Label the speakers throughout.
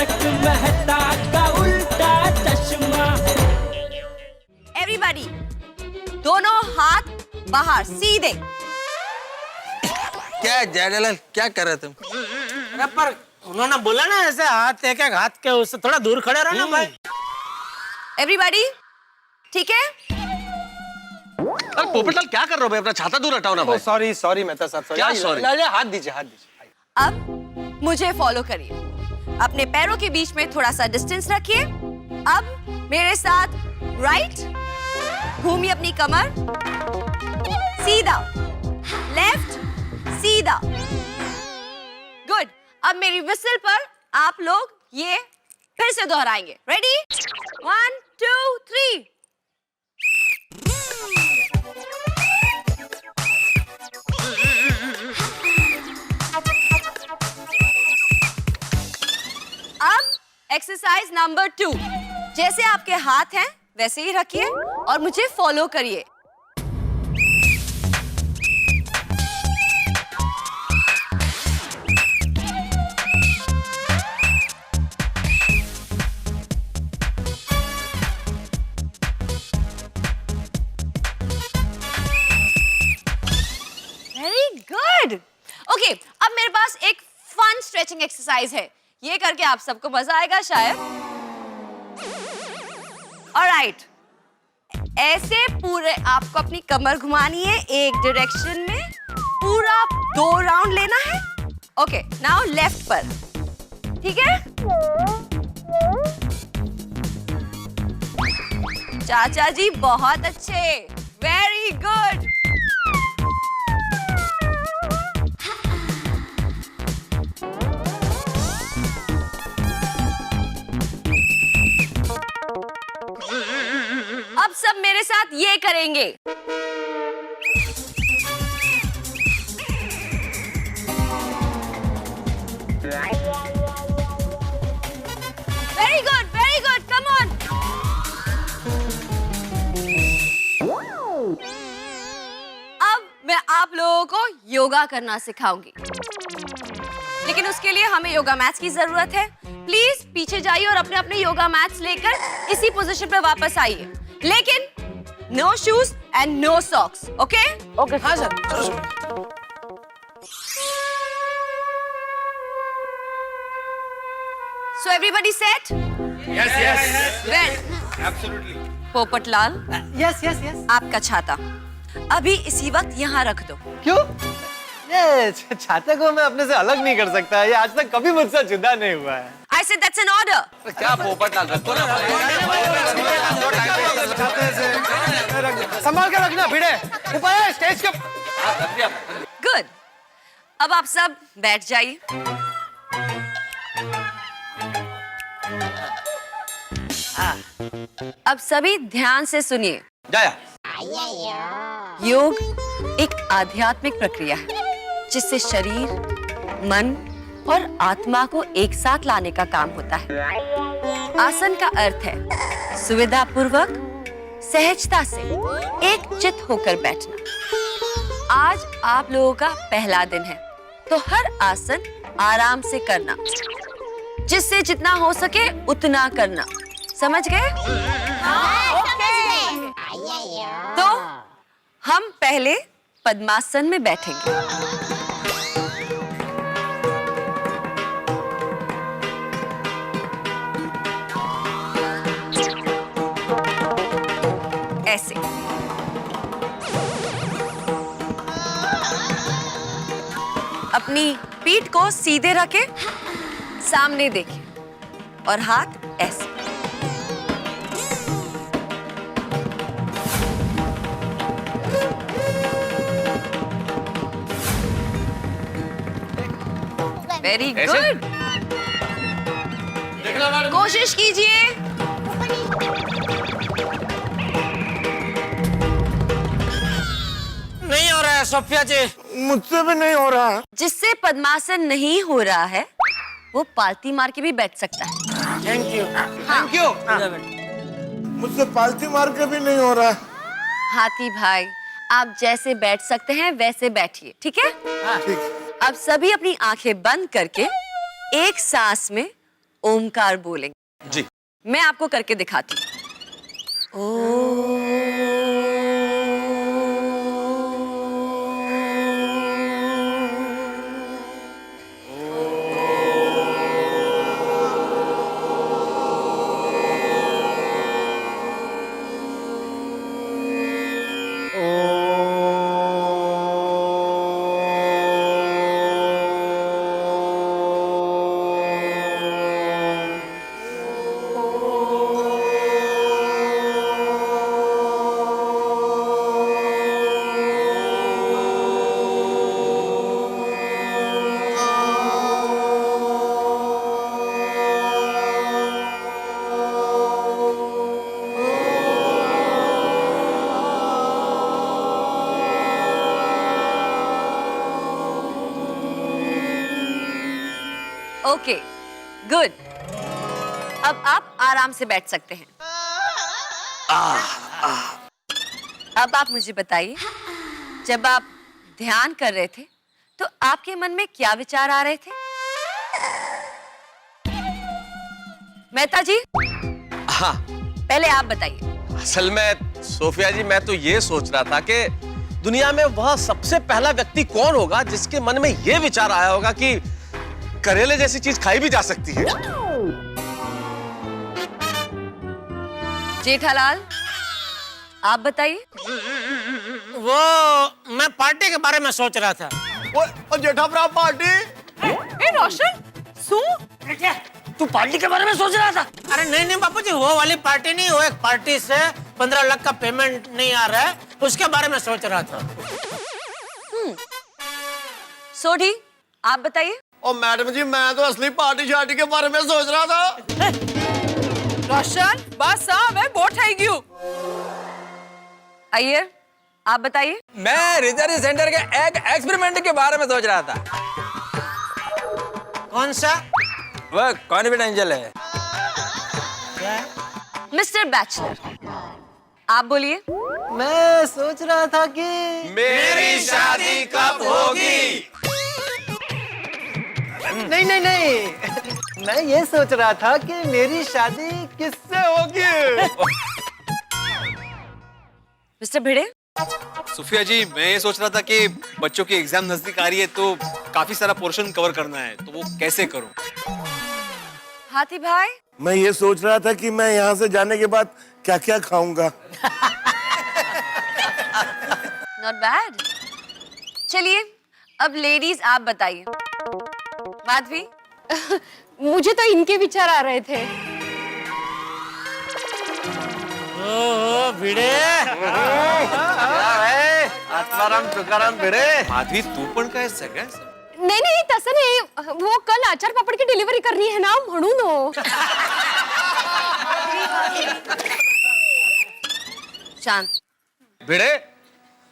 Speaker 1: तारक मेहता का उल्टा चश्मा।
Speaker 2: एवरीबॉडी, दोनों हाथ बाहर सीधे।
Speaker 3: क्या जयदलाल, क्या कर रहे तुम?
Speaker 4: अरे पर उन्होंने बोला ना ऐसे हाथ एक एक हाथ के उससे थोड़ा दूर खड़े रहो ना भाई।
Speaker 2: एवरीबॉडी ठीक है?
Speaker 3: अरे पोपटलाल क्या कर रहे हो भाई? अपना छाता दूर हटाओ ना भाई।
Speaker 5: सॉरी सॉरी मेहता साहब, सॉरी।
Speaker 3: क्या सॉरी?
Speaker 5: हाथ दीजिए, हाथ दीजिए।
Speaker 2: अब मुझे फॉलो करिए। अपने पैरों के बीच में थोड़ा सा डिस्टेंस रखिए। अब मेरे साथ राइट, घूमिए अपनी कमर, सीधा, लेफ्ट, सीधा। गुड। अब मेरी विसल पर आप लोग ये फिर से दोहराएंगे। रेडी? 1 2 3। अब एक्सरसाइज नंबर 2। जैसे आपके हाथ हैं वैसे ही रखिए और मुझे फॉलो करिए। Very good. ओके, अब मेरे पास एक फन स्ट्रेचिंग एक्सरसाइज है। ये करके आप सबको मजा आएगा शायद। ऑलराइट, ऐसे पूरे आपको अपनी कमर घुमानी है एक डायरेक्शन में, पूरा 2 राउंड लेना है। ओके, नाउ लेफ्ट पर, ठीक है? चाचा जी बहुत अच्छे, वेरी गुड। अब सब मेरे साथ ये करेंगे। Very good, come on. अब मैं आप लोगों को योगा करना सिखाऊंगी, लेकिन उसके लिए हमें योगा मैट्स की जरूरत है। प्लीज पीछे जाइए और अपने अपने योगा मैट्स लेकर इसी पोजीशन पे वापस आइए, लेकिन no shoes and no socks. Okay?
Speaker 4: Okay हाँ sir.
Speaker 2: So everybody set?
Speaker 4: Yes yes
Speaker 2: well,
Speaker 4: absolutely.
Speaker 2: Popatlal,
Speaker 5: yes yes yes.
Speaker 2: आपका छाता अभी इसी वक्त यहाँ रख दो।
Speaker 5: क्यों? ये छाते को मैं अपने से अलग नहीं कर सकता। ये आज तक कभी मुझसे जुदा नहीं हुआ है।
Speaker 2: I said that's an order.
Speaker 3: क्या पोपटलाल, रखो ना
Speaker 5: संभाल के रखना भिड़े। ऊपर स्टेज के।
Speaker 2: Good. अब आप सब बैठ जाइए। अब सभी ध्यान से सुनिए।
Speaker 3: जाया।
Speaker 2: योग एक आध्यात्मिक प्रक्रिया है जिससे शरीर, मन और आत्मा को एक साथ लाने का काम होता है। आसन का अर्थ है सुविधा पूर्वक, सहजता से एकचित्त होकर बैठना। आज आप लोगों का पहला दिन है, तो हर आसन आराम से करना, जिससे जितना हो सके उतना करना। समझ गए? तो हम पहले पद्मासन में बैठेंगे। ऐसे। अपनी पीठ को सीधे रखें, सामने देखें और हाथ ऐसे। Very good. कोशिश कीजिए।
Speaker 4: नहीं हो रहा है सोफिया जी,
Speaker 5: मुझसे भी नहीं हो रहा।
Speaker 2: जिससे पद्मासन नहीं हो रहा है वो पालती मार के भी बैठ सकता है।
Speaker 4: Thank you.
Speaker 2: हाँ।
Speaker 5: मुझसे पालती मार के भी नहीं हो रहा।
Speaker 2: हाथी भाई, आप जैसे बैठ सकते हैं वैसे बैठिए, ठीक है?
Speaker 5: ठीक।
Speaker 2: अब सभी अपनी आंखें बंद करके एक सांस में ओमकार बोलेंगे।
Speaker 3: जी।
Speaker 2: मैं आपको करके दिखाती हूँ। Okay, good. अब आप आराम से बैठ सकते हैं। अब आप मुझे बताइए, जब आप ध्यान कर रहे थे तो आपके मन में क्या विचार आ रहे थे? मेहता जी,
Speaker 3: हाँ,
Speaker 2: पहले आप बताइए।
Speaker 3: असल में सोफिया जी, मैं तो ये सोच रहा था कि दुनिया में वह सबसे पहला व्यक्ति कौन होगा जिसके मन में ये विचार आया होगा कि करेले जैसी चीज खाई भी जा सकती है।
Speaker 2: जेठालाल, आप बताइए।
Speaker 4: वो मैं पार्टी के बारे में सोच रहा था।
Speaker 5: ओ जेठा भरा पार्टी।
Speaker 6: ए रोशन, सुन,
Speaker 4: तू पार्टी के बारे में सोच रहा था? अरे नहीं नहीं बापू जी, वो वाली पार्टी नहीं, वो एक पार्टी से 15 लाख का पेमेंट नहीं आ रहा है, उसके बारे में सोच रहा था।
Speaker 2: सोढ़ी, आप बताइए।
Speaker 5: ओ मैडम जी, मैं तो असली पार्टी शार्टी के बारे में सोच रहा था।
Speaker 6: रोशन, बस मैं बोट है क्यों?
Speaker 2: अय्यर, आप बताइए।
Speaker 7: मैं रिसर्च सेंटर के एक एक्सपेरिमेंट के बारे में सोच रहा था।
Speaker 4: कौन सा?
Speaker 7: वह कॉन्फिडेंशियल है।
Speaker 2: मिस्टर बैचलर, आप बोलिए।
Speaker 5: मैं सोच रहा था कि
Speaker 3: मेरी शादी कब होगी?
Speaker 5: नहीं नहीं नहीं, मैं ये सोच रहा था कि मेरी शादी किससे होगी।
Speaker 2: मिस्टर भिड़े।
Speaker 8: सुफिया जी, मैं ये सोच रहा था कि बच्चों की एग्जाम नजदीक आ रही है तो काफी सारा पोर्शन कवर करना है, तो वो कैसे करूं?
Speaker 2: हाथी भाई।
Speaker 9: मैं ये सोच रहा था कि मैं यहाँ से जाने के बाद क्या क्या खाऊंगा।
Speaker 2: Not bad. चलिए, अब लेडीज आप बताइए। माधवी।
Speaker 6: मुझे तो इनके विचार आ रहे थे।
Speaker 4: ओ भिड़े,
Speaker 5: आत्माराम तुकाराम भिड़े।
Speaker 8: माधवी, तू पण काय सगळ्या
Speaker 6: नाही नाही, तसं नाही, वो कल आचार पापड़ की डिलिव्हरी करनी है ना, म्हणून हो।
Speaker 2: शांत।
Speaker 3: भिड़े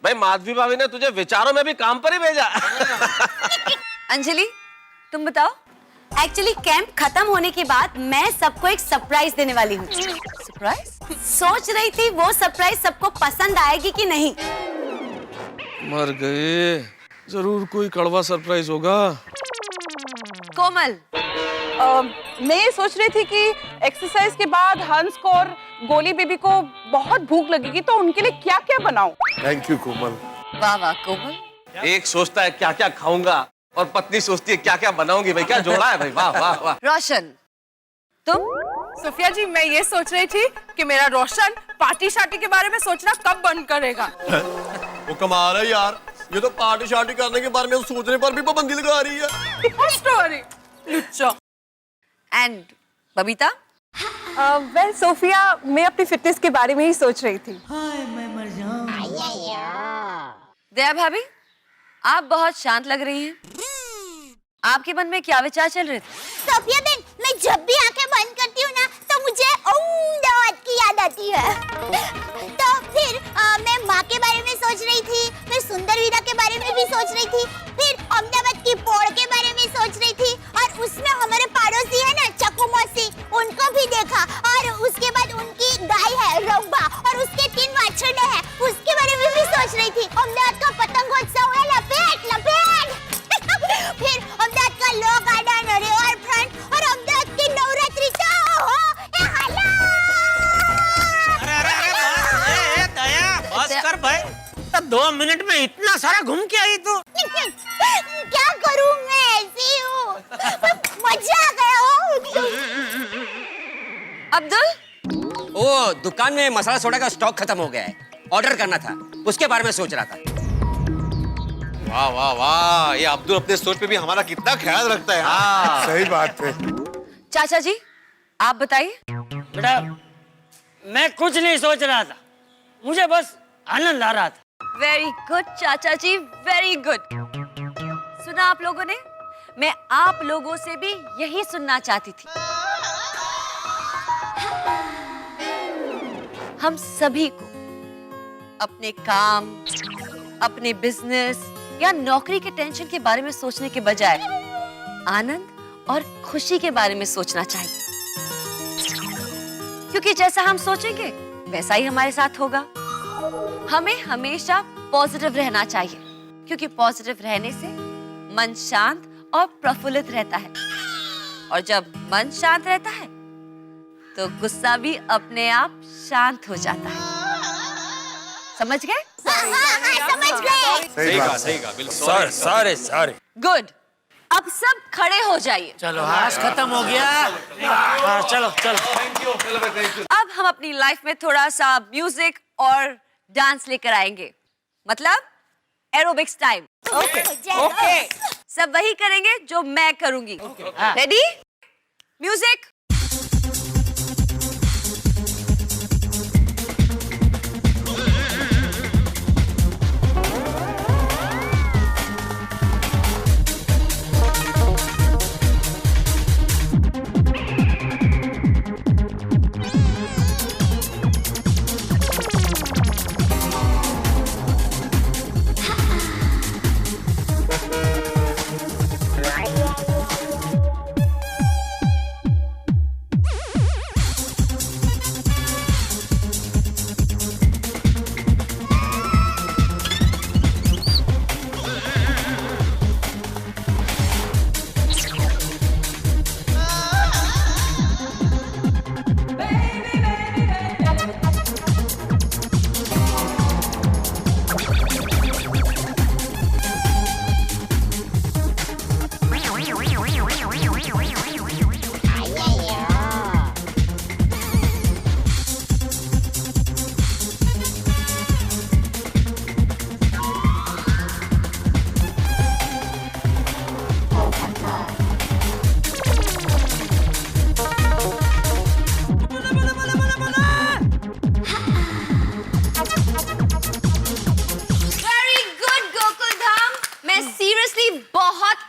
Speaker 3: भाई, माधवी भाभी ने तुझे विचारों में भी काम पर ही भेजा।
Speaker 2: अंजलि, तुम बताओ।
Speaker 10: एक्चुअली कैंप खत्म होने के बाद मैं सबको एक सरप्राइज देने वाली हूँ।
Speaker 2: सरप्राइज?
Speaker 10: सोच रही थी वो सरप्राइज सबको पसंद आएगी कि नहीं।
Speaker 3: मर गए, जरूर कोई कड़वा सरप्राइज होगा।
Speaker 2: कोमल।
Speaker 6: मैं ये सोच रही थी कि एक्सरसाइज के बाद हंस को और गोली बेबी को बहुत भूख लगेगी, तो उनके लिए क्या क्या बनाऊं।
Speaker 9: थैंक यू कोमल।
Speaker 2: वाह वाह कोमल।
Speaker 3: एक सोचता है क्या क्या खाऊंगा और पत्नी सोचती है क्या क्या बनाऊंगी। भाई क्या जोड़ा है भाई, वाह वाह वाह।
Speaker 2: रोशन, तुम?
Speaker 6: सोफिया जी, मैं ये सोच रही थी कि मेरा रोशन पार्टी शार्टी के बारे में सोचना कब बंद करेगा।
Speaker 9: वो कमाल है यार, ये तो पार्टी शार्टी करने के बारे में सोचने पर भी पाबंदी लगा रही है।
Speaker 6: स्टोरी लुच्चा।
Speaker 2: एंड बबीता?
Speaker 6: वेल सोफिया, मैं अपनी फिटनेस के बारे में ही सोच रही थी।
Speaker 2: दया भाभी, आप बहुत शांत लग रही हैं। आपके मन में क्या विचार चल रहे थे?
Speaker 10: सोफिया बहन, मैं जब भी आंखें बंद करती हूँ ना, तो मुझे अहमदाबाद की याद आती है। तो फिर मैं माँ के बारे में सोच रही थी, फिर सुंदर वीरा के बारे में भी सोच रही थी, फिर अहमदाबाद की पोड़ के बारे में सोच रही थी, और उसमें हमारे पड़ोसी है ना चक्कू मौसी, उनको भी देखा, और उसके बाद उनकी गाय है रब्बा, और उसके 3 वाछड़े हैं, उसके बारे में भी सोच रही थी। अहमदाबाद का पतंगोत्सव है, लपेट लपेट। फिर अहमदाबाद का लॉ गार्डन, रिवर फ्रंट, और अहमदाबाद
Speaker 4: सारा घूम के आई तू।
Speaker 10: क्या करूं मैं ऐसी हूँ, मजा आ गया हो।
Speaker 11: अब्दुल, वो दुकान में मसाला सोडा का स्टॉक खत्म हो गया है, ऑर्डर करना था, उसके बारे में सोच रहा था।
Speaker 8: वाह वाह वाह, ये अब्दुल अपने सोच पे भी हमारा कितना ख्याल रखता है। हाँ
Speaker 5: सही बात है।
Speaker 2: चाचा जी आप बताइए।
Speaker 1: बेटा मैं कुछ नहीं सोच रहा था, मुझे बस आनंद आ रहा था।
Speaker 2: वेरी गुड चाचा जी, वेरी गुड। सुना आप लोगों ने, मैं आप लोगों से भी यही सुनना चाहती थी। हम सभी को अपने काम, अपने बिजनेस या नौकरी के टेंशन के बारे में सोचने के बजाय आनंद और खुशी के बारे में सोचना चाहिए, क्योंकि जैसा हम सोचेंगे वैसा ही हमारे साथ होगा। हमें हमेशा पॉजिटिव रहना चाहिए, क्योंकि पॉजिटिव रहने से मन शांत और प्रफुल्लित रहता है, और जब मन शांत रहता है तो गुस्सा भी अपने आप शांत हो जाता है। समझ गए?
Speaker 10: समझ गए।
Speaker 8: सही कहा बिल्कुल।
Speaker 7: सॉरी।
Speaker 2: गुड। अब सब खड़े हो जाइए।
Speaker 4: चलो हास खत्म हो गया। हाँ, चलो
Speaker 2: अब हम अपनी लाइफ में थोड़ा सा म्यूजिक और डांस लेकर आएंगे, मतलब एरोबिक्स टाइम। ओके। सब वही करेंगे जो मैं करूंगी। रेडी? म्यूजिक।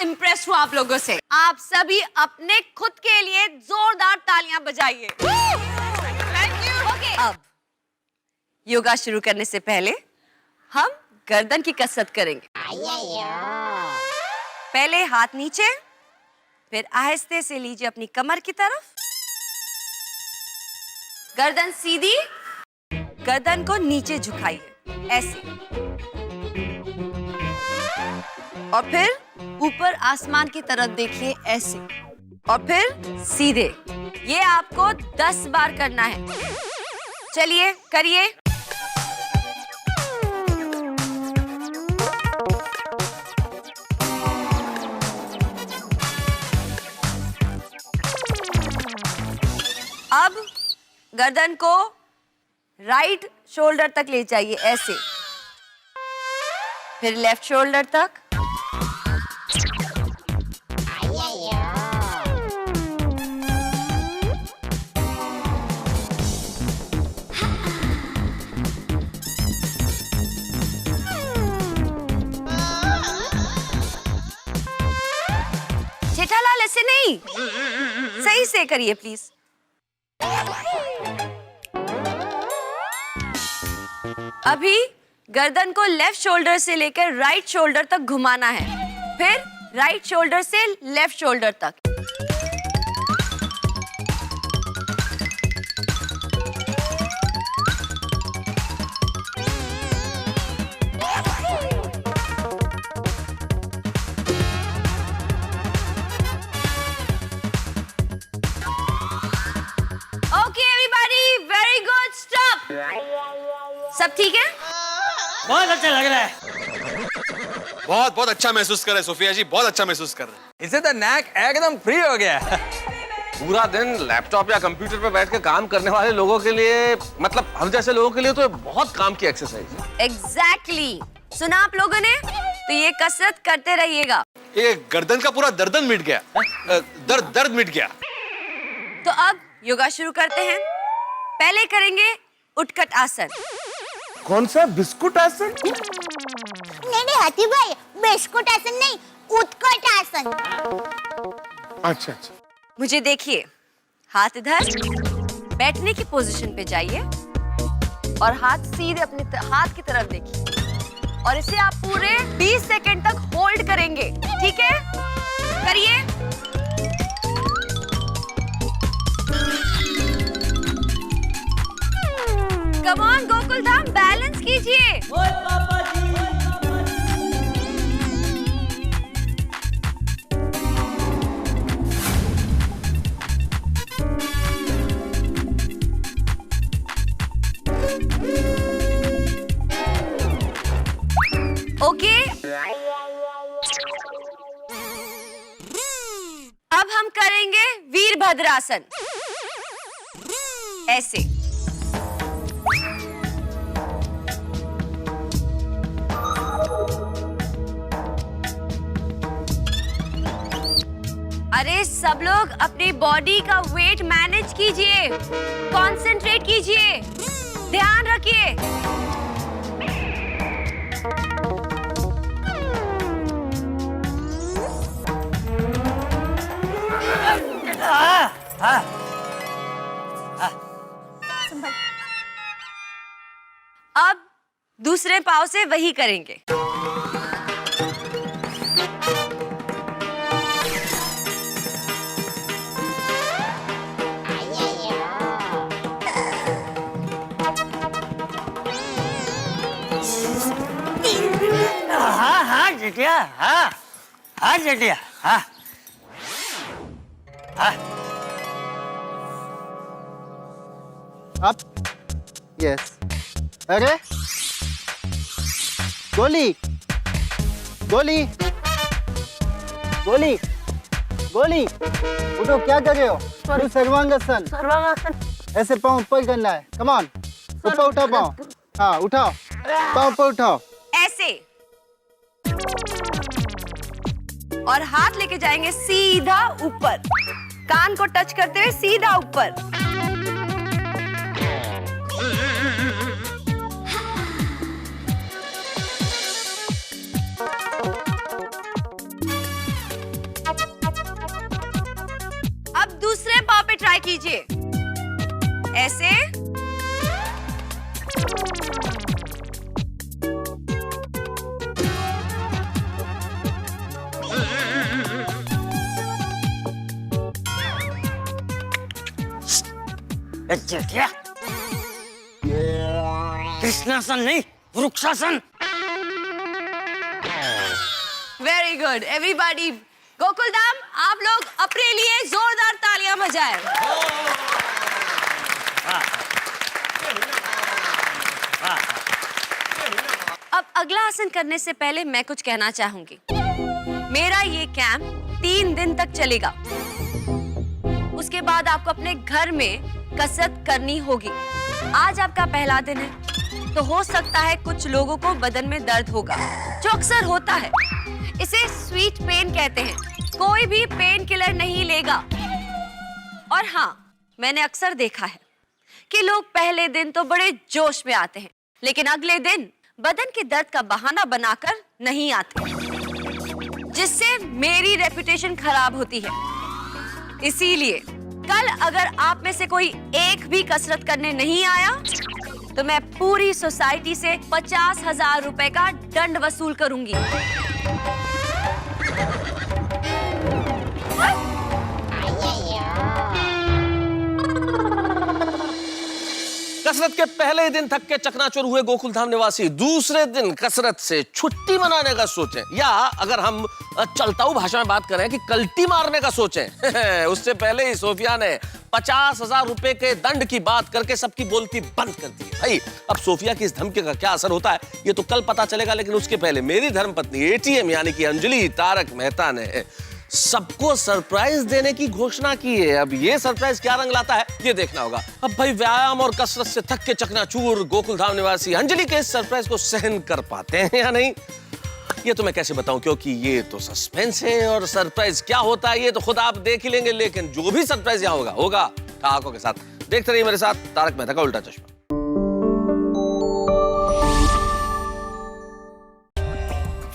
Speaker 2: इम्प्रेस हूँ आप लोगों से। आप सभी अपने खुद के लिए जोरदार तालियां बजाइए। अब योगा शुरू करने से पहले हम गर्दन की कसरत करेंगे। पहले हाथ नीचे, फिर आहिस्ते से लीजिए अपनी कमर की तरफ, गर्दन सीधी, गर्दन को नीचे झुकाइए ऐसे, और फिर ऊपर आसमान की तरफ देखिए ऐसे, और फिर सीधे। ये आपको 10 बार करना है। चलिए करिए। अब गर्दन को राइट शोल्डर तक ले जाइए ऐसे, फिर लेफ्ट शोल्डर तक, जेठालाल ऐसे नहीं, सही से करिए प्लीज। अभी गर्दन को लेफ्ट शोल्डर से लेकर राइट शोल्डर तक घुमाना है, फिर राइट शोल्डर से लेफ्ट शोल्डर तक। Okay everybody, very good, stop. सब ठीक है?
Speaker 1: बहुत अच्छा लग रहा है।
Speaker 8: बहुत बहुत अच्छा महसूस कर रहे हैं सोफिया जी, बहुत अच्छा महसूस कर रहे हैं।
Speaker 7: इससे तो नैक एकदम फ्री हो गया।
Speaker 3: पूरा दिन लैपटॉप या कंप्यूटर पे बैठ के काम करने वाले लोगों के लिए, मतलब हम जैसे लोगों के लिए तो ये बहुत काम की एक्सरसाइज है।
Speaker 2: एग्जैक्टली सुना आप लोगों ने, तो ये कसरत करते रहिएगा।
Speaker 8: ये गर्दन का पूरा दर्द मिट गया, दर्द मिट गया।
Speaker 2: तो अब योगा शुरू करते हैं। पहले करेंगे उठकट आसन।
Speaker 3: कौन सा बिस्कुट आसन?
Speaker 10: नहीं हाथी भाई, बिस्कुट आसन नहीं, उत्कट आसन।
Speaker 3: अच्छा अच्छा।
Speaker 2: मुझे देखिए, हाथ इधर, बैठने की पोजीशन पे जाइए और हाथ सीधे अपने हाथ की तरफ देखिए और इसे आप पूरे 20 सेकंड तक होल्ड करेंगे, ठीक है? करिए। Come on Gokul Dham, balance कीजिए। ओके, अब हम करेंगे वीरभद्रासन। ऐसे अरे सब लोग अपनी बॉडी का वेट मैनेज कीजिए, कंसंट्रेट कीजिए, ध्यान रखिए। अब दूसरे पाँव से वही करेंगे।
Speaker 1: हाँ जेठिया, हाँ जेठिया, हाँ।
Speaker 5: Up, yes. अरे गोली गोली गोली गोली, उठो, क्या कर रहे हो? सर्वांगासन। सर्वांगासन ऐसे पाँव ऊपर करना है। कम ऑन, ऊपर उठाओ पाँव। हाँ उठाओ, पाँव ऊपर उठाओ।
Speaker 2: ऐसे, और हाथ लेके जाएंगे सीधा ऊपर, कान को टच करते हुए सीधा ऊपर। अब दूसरे पाँव पे ट्राई कीजिए, ऐसे।
Speaker 1: जेठिया, कृष्णासन नहीं, वृक्षासन।
Speaker 2: Very good everybody. Gokul Dham, आप लोग अपने लिए जोरदार तालियां बजाएं। अब अगला आसन करने से पहले मैं कुछ कहना चाहूंगी। मेरा ये कैंप 3 दिन तक चलेगा। उसके बाद आपको अपने घर में कसरत करनी होगी। आज आपका पहला दिन है, तो हो सकता है कुछ लोगों को बदन में दर्द होगा, जो अक्सर होता है। इसे स्वीट पेन कहते हैं। कोई भी पेन किलर नहीं लेगा। और हाँ, मैंने अक्सर देखा है कि लोग पहले दिन तो बड़े जोश में आते हैं, लेकिन अगले दिन बदन के दर्द का बहाना बनाकर नहीं आते, जिससे मेरी रेपुटेशन खराब होती है। इसीलिए कल अगर आप में से कोई एक भी कसरत करने नहीं आया, तो मैं पूरी सोसाइटी से 50,000 रुपए का दंड वसूल करूंगी।
Speaker 3: कसरत के पहले दिन थक के चकनाचूर हुए गोकुलधाम निवासी दूसरे दिन कसरत से छुट्टी मनाने का सोचें, या अगर हम चलता हुआ भाषा में बात कर रहे हैं कि कल्टी मारने का सोचें। उससे पहले ही सोफिया ने 50,000 रुपए के दंड की बात करके सबकी बोलती बंद कर दी है। भाई अब सोफिया की इस धमकी का क्या असर होता है ये तो कल पता चलेगा, लेकिन उसके पहले मेरी धर्मपत्नी ATM यानी कि अंजलि तारक मेहता ने सबको सरप्राइज देने की घोषणा की है। अब ये सरप्राइज क्या रंग लाता है ये देखना होगा। अब भाई व्यायाम और कसरत से थक के चकनाचूर गोकुलधाम निवासी अंजलि के इस सरप्राइज को सहन कर पाते हैं या नहीं ये तो मैं कैसे बताऊं, क्योंकि ये तो सस्पेंस है और सरप्राइज क्या होता है ये तो खुद आप देख ही लेंगे। लेकिन जो भी सरप्राइज यहाँ होगा होगा ठहाकों के साथ। देखते रहिए मेरे साथ तारक मेहता का उल्टा चश्मा।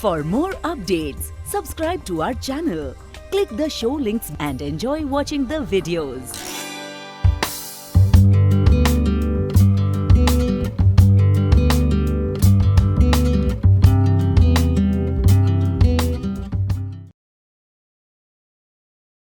Speaker 12: For more updates, subscribe to our channel, click the show links and enjoy watching the videos.